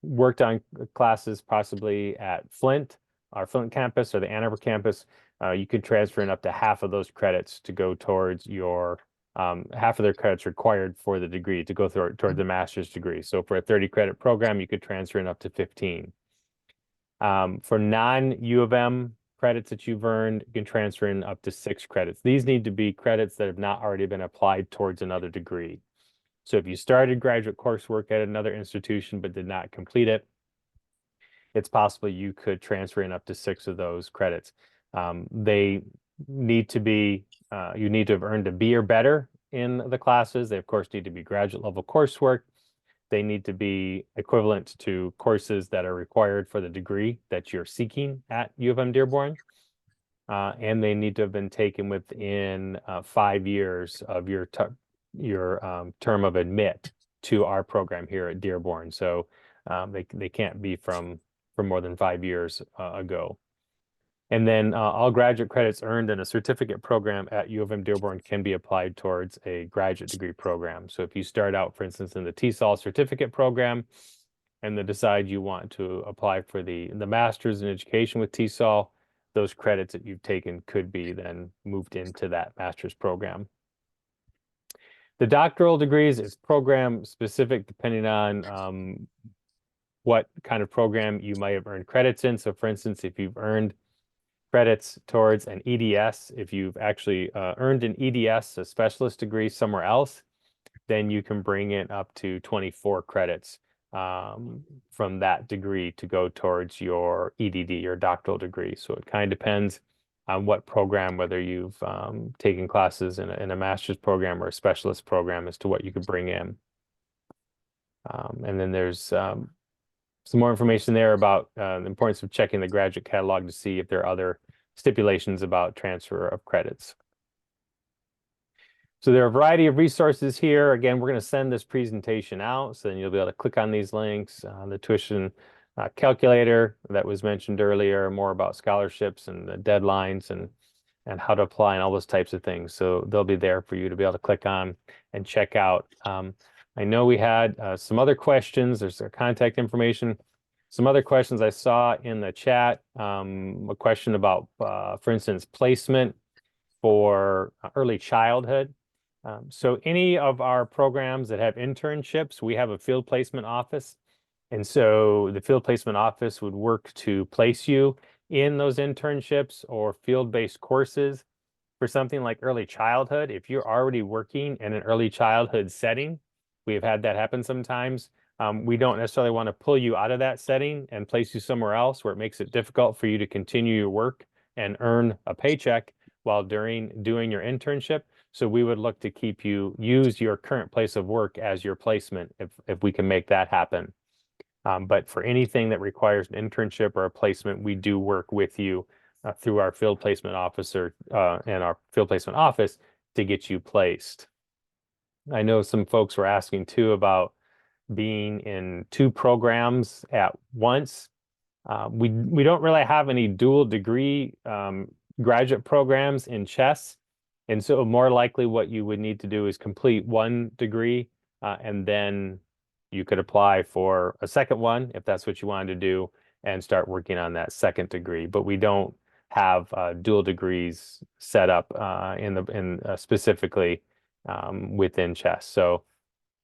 worked on classes possibly at Flint, our Flint campus or the Ann Arbor campus, you could transfer in up to half of those credits to go towards your half of their credits required for the degree to go toward the master's degree. So for a 30 credit program, you could transfer in up to 15. For non-U of M credits that you've earned, you can transfer in up to 6 credits. These need to be credits that have not already been applied towards another degree. So if you started graduate coursework at another institution but did not complete it, it's possible you could transfer in up to 6 of those credits. They need to be, you need to have earned a B or better in the classes. They, of course, need to be graduate level coursework. They need to be equivalent to courses that are required for the degree that you're seeking at U of M-Dearborn. And they need to have been taken within 5 years of your term of admit to our program here at Dearborn. So they can't be from more than 5 years ago. And then all graduate credits earned in a certificate program at U of M-Dearborn can be applied towards a graduate degree program. So if you start out, for instance, in the TESOL certificate program and then decide you want to apply for the master's in education with TESOL, those credits that you've taken could be then moved into that master's program. The doctoral degrees is program specific depending on what kind of program you might have earned credits in. So for instance, if you've earned credits towards an EDS, if you've actually earned an EDS, a specialist degree somewhere else, then you can bring in up to 24 credits from that degree to go towards your EDD, your doctoral degree. So it kind of depends on what program, whether you've taken classes in a master's program or a specialist program, as to what you could bring in. And then there's some more information there about the importance of checking the graduate catalog to see if there are other stipulations about transfer of credits. So there are a variety of resources here. Again, we're going to send this presentation out, so then you'll be able to click on these links. The tuition calculator that was mentioned earlier, more about scholarships and the deadlines and how to apply and all those types of things. So they'll be there for you to be able to click on and check out. I know we had some other questions. There's our contact information. Some other questions I saw in the chat. A question about, for instance, placement for early childhood. So any of our programs that have internships, we have a field placement office. And so the field placement office would work to place you in those internships or field-based courses. for something like early childhood, if you're already working in an early childhood setting, we have had that happen sometimes. We don't necessarily want to pull you out of that setting and place you somewhere else where it makes it difficult for you to continue your work and earn a paycheck while doing your internship. So we would look to keep you, use your current place of work as your placement if we can make that happen. But for anything that requires an internship or a placement, we do work with you through our field placement officer and our field placement office to get you placed. I know some folks were asking too about being in 2 programs at once. We don't really have any dual degree graduate programs in CEHHS. And so more likely what you would need to do is complete 1 degree and then you could apply for a second one if that's what you wanted to do and start working on that second degree. But we don't have dual degrees set up specifically within CEHHS. So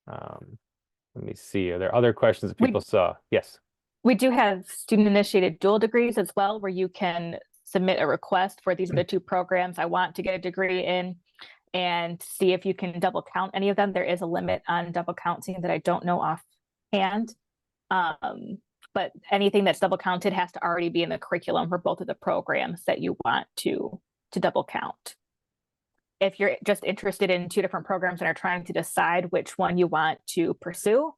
let me see. Are there other questions that people saw? Yes. We do have student-initiated dual degrees as well, where you can submit a request for these are the 2 programs I want to get a degree in, and see if you can double count any of them. There is a limit on double counting that I don't know offhand. But anything that's double counted has to already be in the curriculum for both of the programs that you want to double count. If you're just interested in 2 different programs and are trying to decide which one you want to pursue,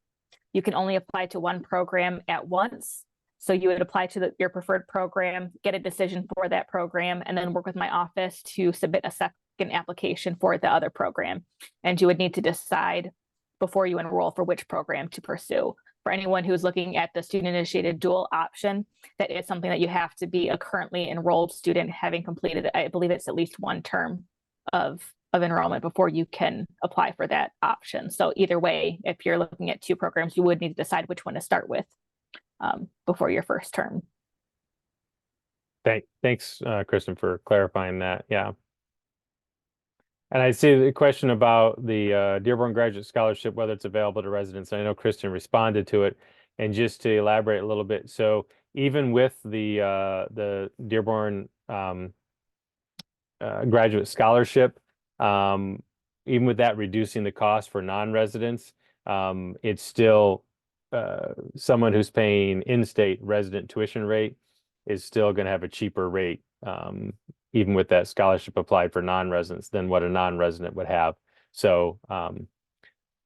you can only apply to 1 program at once. So you would apply to your preferred program, get a decision for that program, and then work with my office to submit a second application for the other program. And you would need to decide before you enroll for which program to pursue. For anyone who's looking at the student-initiated dual option, that is something that you have to be a currently enrolled student having completed, I believe it's at least 1 term of enrollment before you can apply for that option. So either way, if you're looking at 2 programs, you would need to decide which one to start with before your first term. Thanks, Kristen, for clarifying that. Yeah. And I see the question about the Dearborn Graduate Scholarship, whether it's available to residents. I know Kristen responded to it. And just to elaborate a little bit, so even with the Dearborn Graduate Scholarship, even with that reducing the cost for non-residents, it's still someone who's paying in-state resident tuition rate is still going to have a cheaper rate, even with that scholarship applied for non-residents than what a non-resident would have. So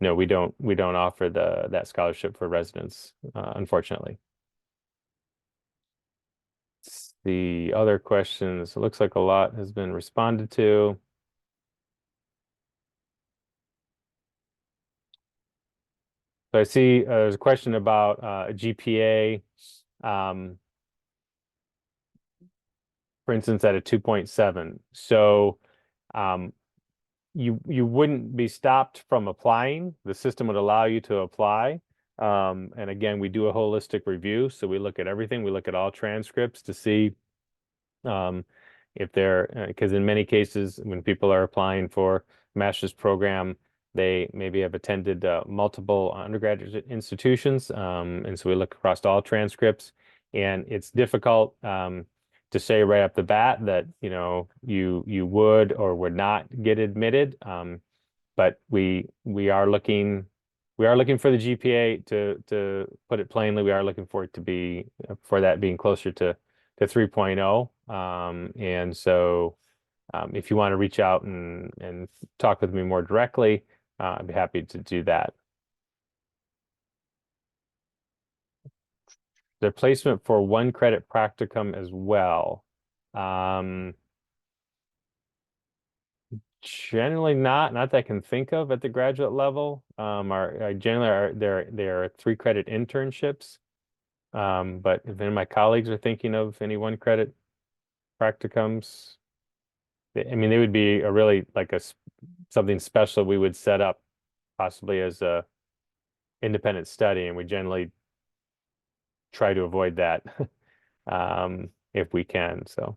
no, we don't offer that scholarship for residents, unfortunately. The other questions, it looks like a lot has been responded to. So I see there's a question about a GPA, for instance, at a 2.7. So you wouldn't be stopped from applying. The system would allow you to apply. And again, we do a holistic review. So we look at everything. We look at all transcripts to see if they're, because in many cases, when people are applying for a master's program, they maybe have attended multiple undergraduate institutions. And so we look across all transcripts, and it's difficult to say right off the bat that, you know, you would or would not get admitted. But we are looking for the GPA to put it plainly. We are looking for it to be for that being closer to 3.0. And so if you want to reach out and talk with me more directly, I'd be happy to do that. The placement for 1 credit practicum as well. Generally not that I can think of at the graduate level. There are 3 credit internships. But if any of my colleagues are thinking of any 1 credit practicums, I mean, they would be a really like something special we would set up possibly as a independent study, and we generally try to avoid that if we can. So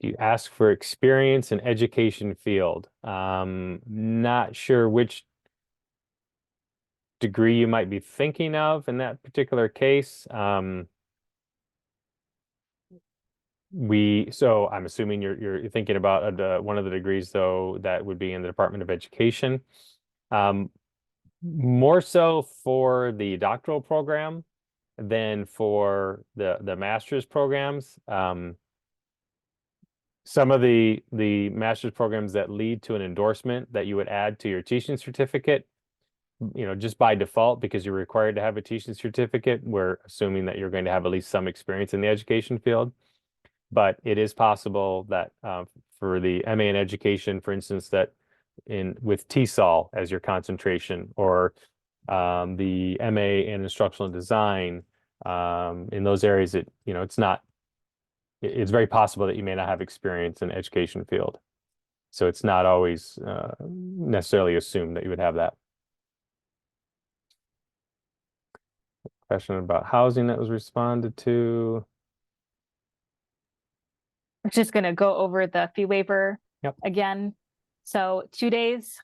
do you ask for experience in education field? Not sure which degree you might be thinking of in that particular case. So I'm assuming you're thinking about one of the degrees though that would be in the Department of Education. More so for the doctoral program than for the master's programs. Some of the master's programs that lead to an endorsement that you would add to your teaching certificate, just by default, because you're required to have a teaching certificate, we're assuming that you're going to have at least some experience in the education field. But it is possible that for the MA in education, for instance, that with TESOL as your concentration, or the MA in instructional design, in those areas, it's very possible that you may not have experience in the education field. So it's not always necessarily assumed that you would have that. Question about housing that was responded to. I'm just going to go over the fee waiver Yep. again. So 2 days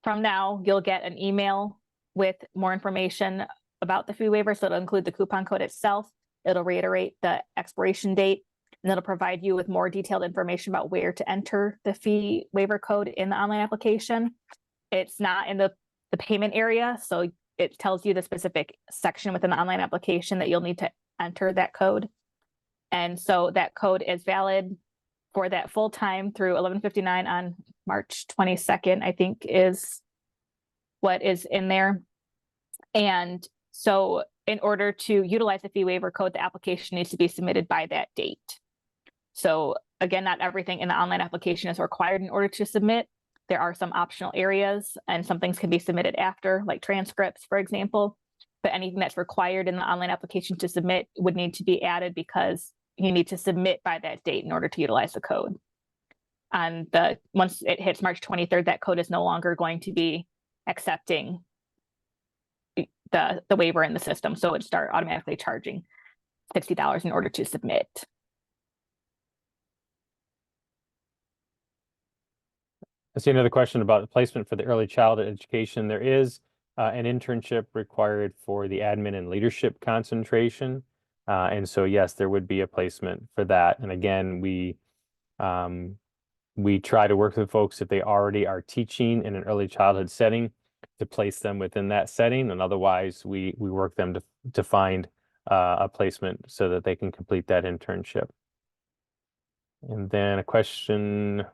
from now, you'll get an email with more information about the fee waiver. So it'll include the coupon code itself. It'll reiterate the expiration date, and it'll provide you with more detailed information about where to enter the fee waiver code in the online application. It's not in the payment area, so it tells you the specific section within the online application that you'll need to enter that code. And so that code is valid for that full time through 11/59 on March 22nd, I think is what is in there. And so in order to utilize the fee waiver code, the application needs to be submitted by that date. So again, not everything in the online application is required in order to submit. There are some optional areas, and some things can be submitted after, like transcripts, for example. But anything that's required in the online application to submit would need to be added, because you need to submit by that date in order to utilize the code. And once it hits March 23rd, that code is no longer going to be accepting the waiver in the system. So it would start automatically charging $60 in order to submit. I see another question about the placement for the early childhood education. There is an internship required for the admin and leadership concentration. And so, yes, there would be a placement for that. And again, we try to work with folks if they already are teaching in an early childhood setting to place them within that setting. And otherwise, we work them to find a placement so that they can complete that internship. And then a question.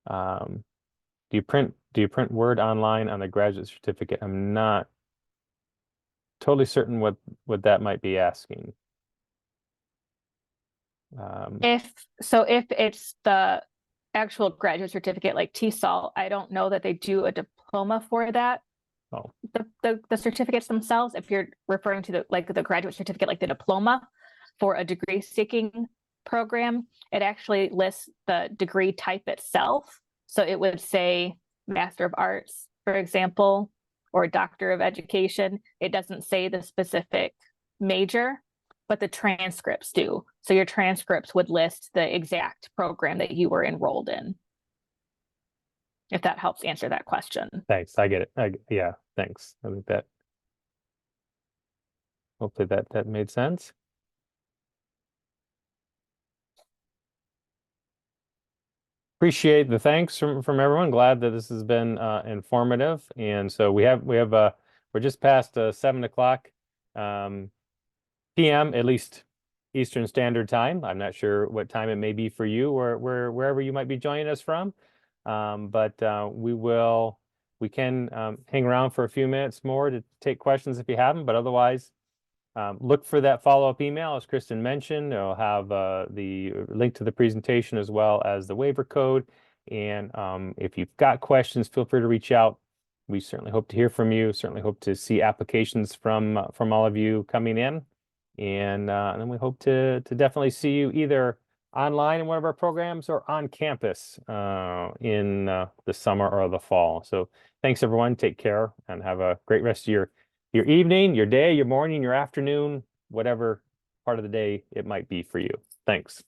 Do you print Word online on the graduate certificate? I'm not totally certain what that might be asking. If it's the actual graduate certificate like TESOL, I don't know that they do a diploma for that. Oh. The certificates themselves, if you're referring to the graduate certificate, like the diploma for a degree seeking program, it actually lists the degree type itself. So it would say Master of Arts, for example, or Doctor of Education. It doesn't say the specific major, but the transcripts do. So your transcripts would list the exact program that you were enrolled in. If that helps answer that question. Thanks. I get it. Yeah, thanks. I think that hopefully that made sense. Appreciate the thanks from everyone. Glad that this has been informative. And so we're just past 7 o'clock PM, at least Eastern Standard Time. I'm not sure what time it may be for you, or wherever you might be joining us from. But we can hang around for a few minutes more to take questions if you have them. But otherwise, look for that follow-up email, as Kristen mentioned. It'll have the link to the presentation as well as the waiver code. And if you've got questions, feel free to reach out. We certainly hope to hear from you. Certainly hope to see applications from all of you coming in. And then we hope to definitely see you either online in one of our programs or on campus in the summer or the fall. So thanks, everyone. Take care and have a great rest of your evening, your day, your morning, your afternoon, whatever part of the day it might be for you. Thanks.